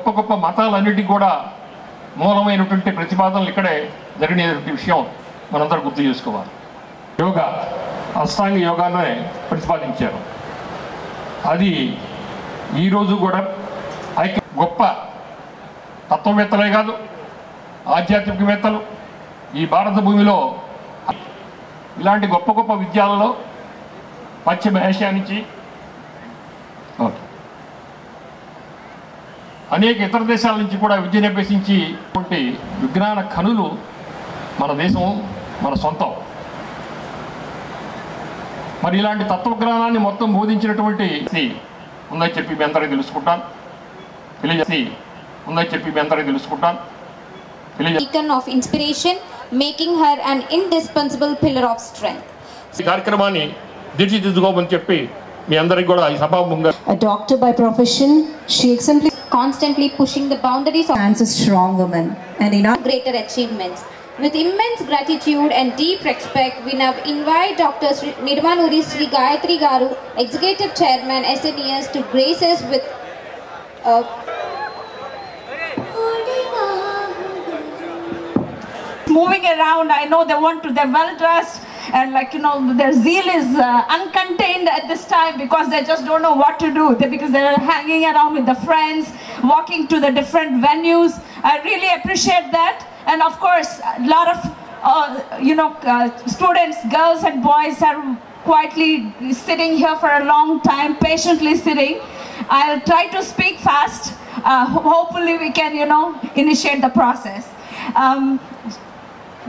గొప్ప గొప్ప మతాలన్నిటికీ కూడా మూలమైనటువంటి ప్రతిపాదనలు ఇక్కడే జరిగినటువంటి విషయం మనందరూ గుర్తు చేసుకోవాలి. యోగా అష్టాంగ యోగానే ప్రతిపాదించారు. అది ఈరోజు కూడా గొప్ప తత్వవేత్తలే కాదు, ఆధ్యాత్మికవేత్తలు ఈ భారత భూమిలో ఇలాంటి గొప్ప గొప్ప విద్యాలలో పశ్చిమ ఏషియా నుంచి అనేక ఇతర దేశాల నుంచి కూడా విద్యను అభ్యసించి విజ్ఞాన కనులు మన దేశం, మన సొంతం. మరి ఇలాంటి తత్వజ్ఞానాన్ని మొత్తం బోధించినటువంటి ఉందని చెప్పి మీ అందరికీ తెలుసుకుంటాను. Beacon of inspiration, making her an indispensable pillar of strength. ఈ కార్యక్రమాన్ని తీర్చిదిద్దుకోమని చెప్పి మీ అందరికీ కూడా ఈ సభాముఖంగా. A doctor by profession, she exemplifies constantly pushing the boundaries of a strong woman and in our greater achievements. With immense gratitude and deep respect, we now invite Dr. Nirmanuri Sri Gayatri Garu, Executive Chairman SNES, to grace us with moving around. I know they're well dressed, and their zeal is uncontained at this time because they just don't know what to do. Because they're hanging around with the friends, walking to the different venues. I really appreciate that. And of course, a lot of students, girls and boys are quietly sitting here for a long time, patiently sitting. I'll try to speak fast. Hopefully we can, initiate the process.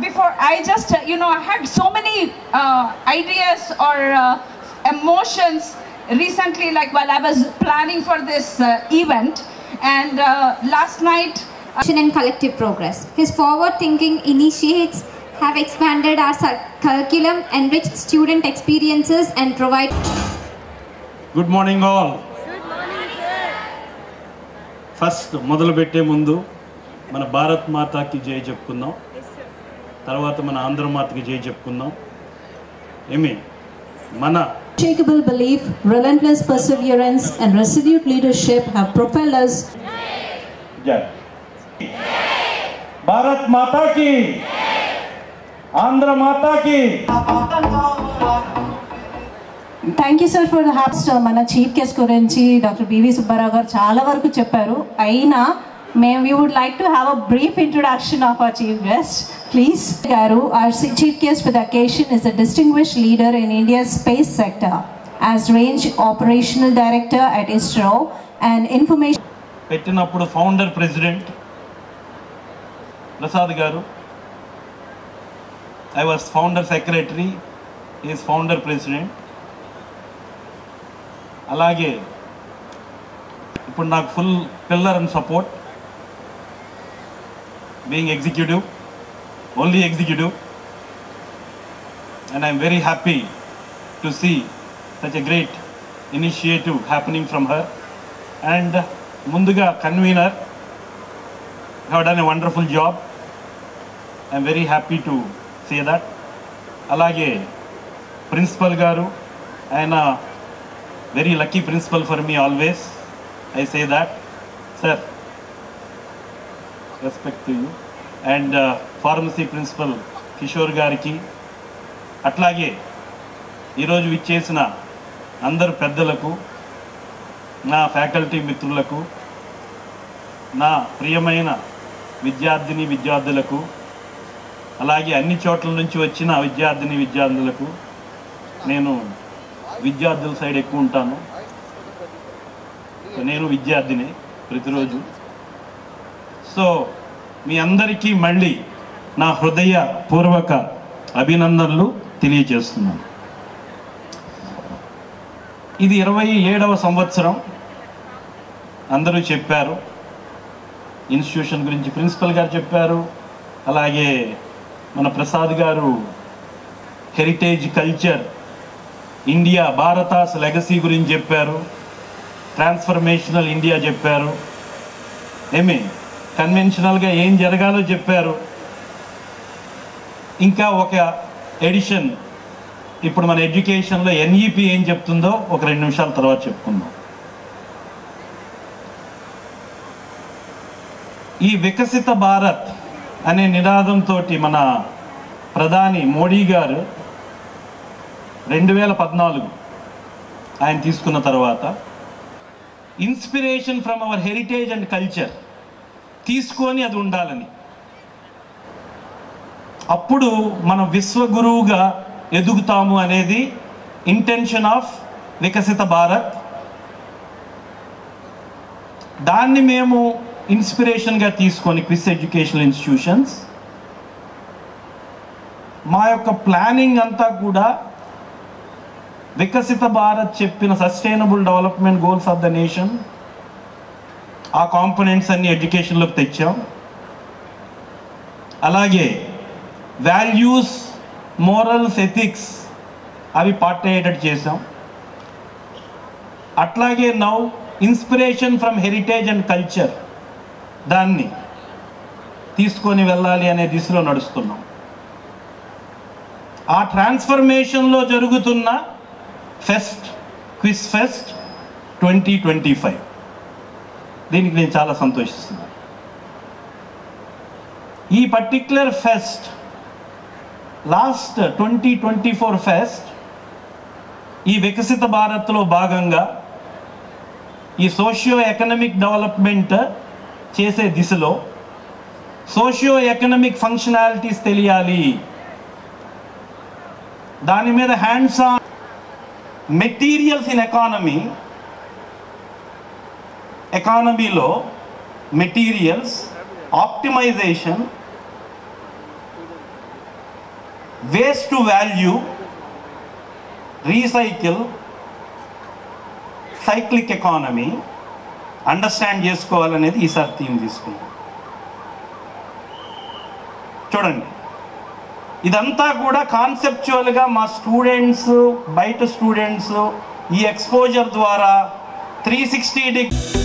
Before I just, I had so many ideas or emotions recently, like while I was planning for this event, and last night. And collective progress. His forward-thinking initiates have expanded our curriculum, enriched student experiences, and provide. Good morning, all. Good morning, sir. First, మొదలు పెట్టే ముందు మన భారత్ మాతాకి జై చెప్పుకుందాం. తర్వాత మన ఆంధ్ర మాతకి జై చెప్పుకుందాం. మన unshakable belief, relentless perseverance, and resolute leadership have propelled us. जय भारत माता की, आंध्र माता की. Thank you sir for the hops. మన చీఫ్ గెస్ట్ గురించి డాక్టర్ బివి సుబ్బారావు గారు చాలా వరకు చెప్పారు. అయినా we would like to have a brief introduction of our chief guest. Please, Garu, our chief guest for the occasion is a distinguished leader in India's space sector as Range Operational Director at ISRO and Information. పెట్టినప్పుడు founder president Prasad గారు, I was founder secretary, he is founder president. అలాగే ఇప్పుడు నాకు full pillar and support, being executive, only executive, and I am very happy to see such a great initiative happening from her. And ముందుగా convener, you have done a wonderful job. I am very happy to say that. అలాగే principal గారు, ఆయన very lucky principal for me always. I say that, sir, respect to you. And pharmacy principal Kishore గారికి, అట్లాగే ఈరోజు విచ్చేసిన అందరు పెద్దలకు, నా ఫ్యాకల్టీ మిత్రులకు, నా ప్రియమైన విద్యార్థిని విద్యార్థులకు, అలాగే అన్ని చోట్ల నుంచి వచ్చిన విద్యార్థిని విద్యార్థులకు. నేను విద్యార్థుల సైడ్ ఎక్కువ ఉంటాను, నేను విద్యార్థిని ప్రతిరోజు. సో మీ అందరికీ మళ్ళీ నా హృదయపూర్వక అభినందనలు తెలియజేస్తున్నాను. ఇది 27వ సంవత్సరం. అందరూ చెప్పారు ఇన్స్టిట్యూషన్ గురించి, ప్రిన్సిపల్ గారు చెప్పారు, అలాగే మన ప్రసాద్ గారు హెరిటేజ్, కల్చర్, ఇండియా, భారతాస్ లెగసీ గురించి చెప్పారు, ట్రాన్స్ఫర్మేషనల్ ఇండియా చెప్పారు, కన్వెన్షనల్గా ఏం జరగాలో చెప్పారు. ఇంకా ఒక ఎడిషన్, ఇప్పుడు మన ఎడ్యుకేషన్లో ఎన్ఈపి ఏం చెప్తుందో ఒక 2 నిమిషాల తర్వాత చెప్పుకుందాం. ఈ వికసిత భారత్ అనే నినాదంతో మన ప్రధాని మోడీ గారు 2014 ఆయన తీసుకున్న తర్వాత inspiration from our heritage and culture తీసుకొని అది ఉండాలని, అప్పుడు మనం విశ్వగురువుగా ఎదుగుతాము అనేది ఇంటెన్షన్ ఆఫ్ వికసిత భారత్. దాన్ని మేము ఇన్స్పిరేషన్గా తీసుకొని క్విజ్ ఎడ్యుకేషనల్ ఇన్స్టిట్యూషన్స్ మా యొక్క ప్లానింగ్ అంతా కూడా వికసిత భారత్ చెప్పిన sustainable development goals of the nation, ఆ కాంపోనెంట్స్ అన్ని ఎడ్యుకేషన్లోకి తెచ్చాం. అలాగే వాల్యూస్, మోరల్స్, ఎథిక్స్ అవి పార్ట్ అయ్యేటట్టు చేసాం. అట్లాగే now inspiration from heritage and culture దాన్ని తీసుకొని వెళ్ళాలి అనే దిశలో నడుస్తున్నాం. ఆ ట్రాన్స్ఫర్మేషన్లో జరుగుతున్న ఫెస్ట్, క్విజ్ ఫెస్ట్ 2025, దీనికి నేను చాలా సంతోషిస్తున్నాను. ఈ పర్టిక్యులర్ ఫెస్ట్ లాస్ట్ 2024 ఫెస్ట్ ఈ వికసిత భారత్లో భాగంగా ఈ సోషియో ఎకనామిక్ డెవలప్మెంట్ చేసే దిశలో సోషియో ఎకనామిక్ ఫంక్షనాలిటీస్ తెలియాలి, దాని మీద హ్యాండ్స్ ఆన్ మెటీరియల్స్ ఇన్ ఎకానమీలో materials, optimization, waste to value, recycle, cyclic economy understand చేసుకోవాలనేది ఈసారి థీమ్ తీసుకున్నాం. చూడండి, ఇదంతా కూడా కాన్సెప్చువల్గా మా స్టూడెంట్స్, బయట స్టూడెంట్స్ ఈ ఎక్స్పోజర్ ద్వారా 360 డిగ్రీ